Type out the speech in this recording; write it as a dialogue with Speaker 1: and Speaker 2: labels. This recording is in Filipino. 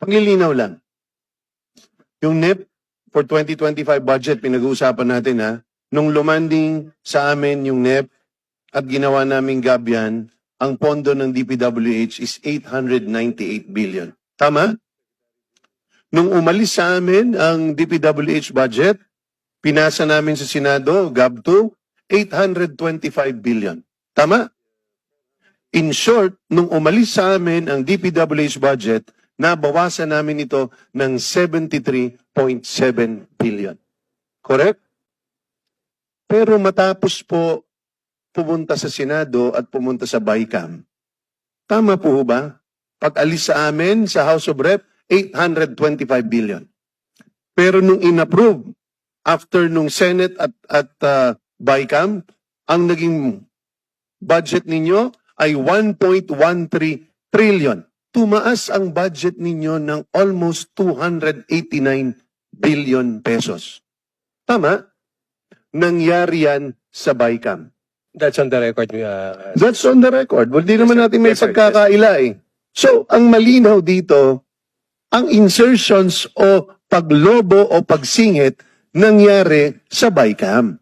Speaker 1: Paglilinaw lang. Yung NIP for 2025 budget, pinag-uusapan natin ha. Nung lumanding sa amin yung NIP at ginawa naming gabyan, ang pondo ng DPWH is 898 billion. Tama? Nung umalis sa amin ang DPWH budget, pinasa namin sa Senado, GAB2, 825 billion. Tama? In short, nung umalis sa amin ang DPWH budget, nabawasan namin ito ng 73.7 billion. Correct? Pero matapos po pumunta sa Senado at pumunta sa BICAM, tama po ba? Pag-alis sa amin sa House of Rep, 825 billion. Pero nung in-approve, after nung Senate at BICAM, ang naging budget ninyo ay 1.13 trillion. Tumaas ang budget ninyo ng almost 289 billion pesos. Tama? Nangyari yan sa BICAM.
Speaker 2: That's on the record.
Speaker 1: That's on the record. Well, di naman natin may
Speaker 2: Yes, sir.
Speaker 1: pagkakaila eh. So, ang malinaw dito, ang insertions o paglobo o pagsingit nangyari sa BICAM.